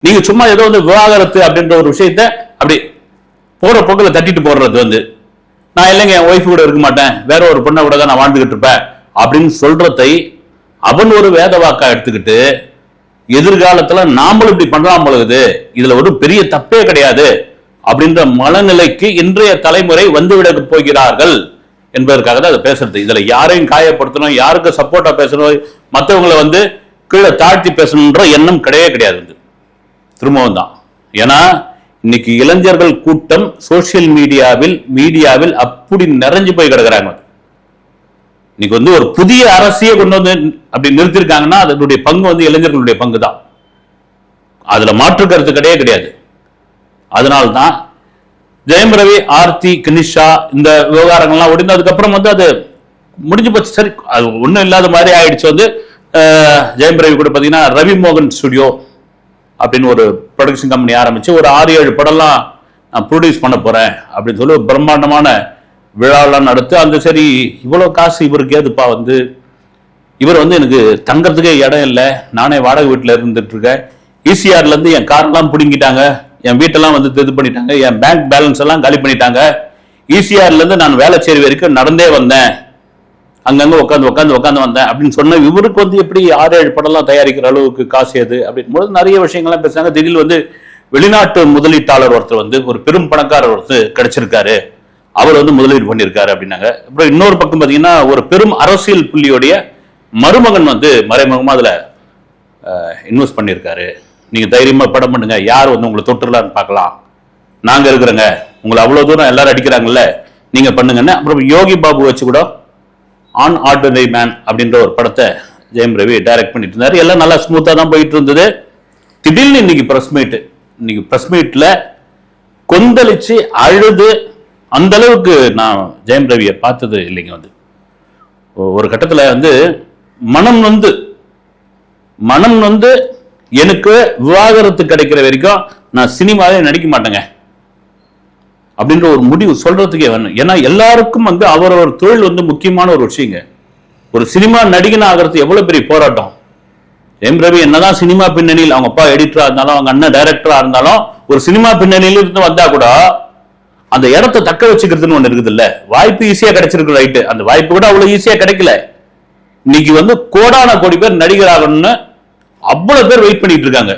நீங்க சும்மா ஏதோ வந்து விவாகரத்து அப்படின்ற ஒரு விஷயத்த அப்படி போற போக்கில் தட்டிட்டு போடுறது வந்து நான் இல்லைங்க என் ஒய்ஃப் கூட இருக்க மாட்டேன், வேற ஒரு பொண்ணை கூட தான் நான் வாழ்ந்துகிட்டு இருப்பேன் அப்படின்னு சொல்றதை அவன் ஒரு வேத வாக்கா எடுத்துக்கிட்டு எதிர்காலத்துல நாமளும் இப்படி பண்ணலாம் பொழுது இதுல ஒரு பெரிய தப்பே கிடையாது அப்படின்ற மனநிலைக்கு இன்றைய தலைமுறை வந்துவிட போகிறார்கள் என்பதற்காக தான் அதை பேசுறது. இதுல யாரையும் காயப்படுத்தணும், யாருக்கு சப்போர்ட்டா பேசணும், மற்றவங்களை வந்து கீழே தாழ்த்தி பேசணுன்ற எண்ணம் கிடையவே கிடையாது. திரும்பவும் தான். ஏன்னா இன்னைக்கு இளைஞர்கள் கூட்டம் சோசியல் மீடியாவில் அப்படி நிறைஞ்சு போய் கிடக்குறாங்க. இன்னைக்கு வந்து ஒரு புதிய அரசியை கொண்டு வந்து அப்படி நிறுத்திருக்காங்கன்னா அதனுடைய பங்கு வந்து இளைஞர்களுடைய பங்கு தான். அதுல மாற்று கருத்து கிடையாது. அதனால்தான் ஜெயம் ரவி, ஆர்த்தி, கனிஷா இந்த விவகாரங்கள்லாம் ஒடிந்து அதுக்கப்புறம் வந்து அது முடிஞ்சு போச்சு. சரி, அது ஒன்றும் இல்லாத மாதிரி ஆயிடுச்சு. வந்து ஜெயம் ரவி கூட பார்த்தீங்கன்னா ரவி மோகன் ஸ்டுடியோ அப்படின்னு ஒரு ப்ரொடக்ஷன் கம்பெனி ஆரம்பிச்சு ஒரு 6-7 படம்லாம் நான் ப்ரொடியூஸ் பண்ண போறேன் அப்படின்னு சொல்லி பிரம்மாண்டமான விழாவெல்லாம் நடத்து. அந்த சரி இவ்வளோ காசு இவருக்கு ஏதுப்பா, வந்து இவர் வந்து எனக்கு தங்கறதுக்கே இடம் இல்லை, நானே வாடகை வீட்டில் இருந்துட்டு இருக்கேன், ஈசிஆர்ல இருந்து என் கார்லாம் பிடுங்கிட்டாங்க, என் வீட்டெல்லாம் வந்து இது பண்ணிட்டாங்க, என் பேங்க் பேலன்ஸ் எல்லாம் காலி பண்ணிட்டாங்க, ஈசிஆர்ல இருந்து நான் வேலைச்சேரி வரைக்கும் நடந்தே வந்தேன், அங்கங்க உட்காந்து வந்தேன் அப்படின்னு சொன்ன இவருக்கு வந்து எப்படி 6-7 படம்லாம் தயாரிக்கிற அளவுக்கு காசு எது அப்படின்னு போது நிறைய விஷயங்கள்லாம் பேசுறாங்க. திடீர்னு வந்து வெளிநாட்டு முதலீட்டாளர் ஒருத்தர் வந்து ஒரு பெரும் பணக்காரர் ஒருத்தர் கிடைச்சிருக்காரு, அவர் வந்து முதலீடு பண்ணியிருக்காரு அப்படின்னாங்க. அப்புறம் இன்னொரு பக்கம் பார்த்தீங்கன்னா ஒரு பெரும் அரசியல் புள்ளியோடைய மருமகன் வந்து மறைமுகமா அதுல இன்வெஸ்ட் பண்ணியிருக்காரு, நீங்க தைரியமா படம் பண்ணுங்க, யார் வந்து உங்களை தொட்டுலான்னு பார்க்கலாம், நாங்க இருக்கிறோங்க, உங்களை அவ்வளவு தூரம் எல்லாரும் அடிக்கிறாங்கல்ல, நீங்க பண்ணுங்கன்னு. அப்புறம் யோகி பாபு வச்சு கூட ஆன் ஆர்டினரி மேன் அப்படின்ற ஒரு படத்தை ஜெயம் ரவி டைரக்ட் பண்ணிட்டு இருந்தாரு. எல்லாம் நல்லா ஸ்மூத்தா தான் போயிட்டு இருந்தது. திடீர்னு இன்னைக்கு பிரஸ் மீட்ல கொந்தளிச்சு அழுது அந்த அளவுக்கு நான் ஜெயம் ரவியை பார்த்தது இல்லைங்க. வந்து ஒரு கட்டத்துல வந்து மனம் நொந்து எனக்கு விவாகரத்து கிடைக்கிற வரைக்கும் நான் சினிமாவே நடிக்க மாட்டேங்க அப்படின்ற ஒரு முடிவு சொல்றதுக்கே வேணும். ஏன்னா எல்லாருக்கும் வந்து அவரவர் தொழில் வந்து முக்கியமான ஒரு விஷயங்க. ஒரு சினிமா நடிகன் ஆகிறது எவ்வளவு பெரிய போராட்டம். ஜெயம் ரவி என்னதான் சினிமா பின்னணியில் அவங்க அப்பா எடிட்டரா இருந்தாலும் அவங்க அண்ணன் டைரக்டரா இருந்தாலும் ஒரு சினிமா பின்னணியில இருந்து வந்தா கூட அந்த இடத்தை தக்க வச்சுக்கிறதுன்னு ஒண்ணு இருக்குது இல்ல. வாய்ப்பு ஈஸியா கிடைச்சிருக்கு, ரைட்டு, அந்த வாய்ப்பு கூட அவ்வளவு ஈஸியா கிடைக்கல. இன்னைக்கு வந்து கோடான கோடி பேர் நடிகராகணும்னு அவ்வளவு பேர் வெயிட் பண்ணிட்டு இருக்காங்க.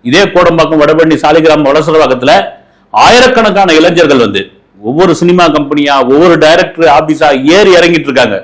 இதே கோடம்பாக்கம், வடபழனி, சாலிகிராமம், வளசரவாக்கத்துல ஆயிரக்கணக்கான இளைஞர்கள் வந்து ஒவ்வொரு சினிமா கம்பெனியா ஒவ்வொரு டைரக்டர் ஆபீஸா ஏறி இறங்கிட்டு இருக்காங்க.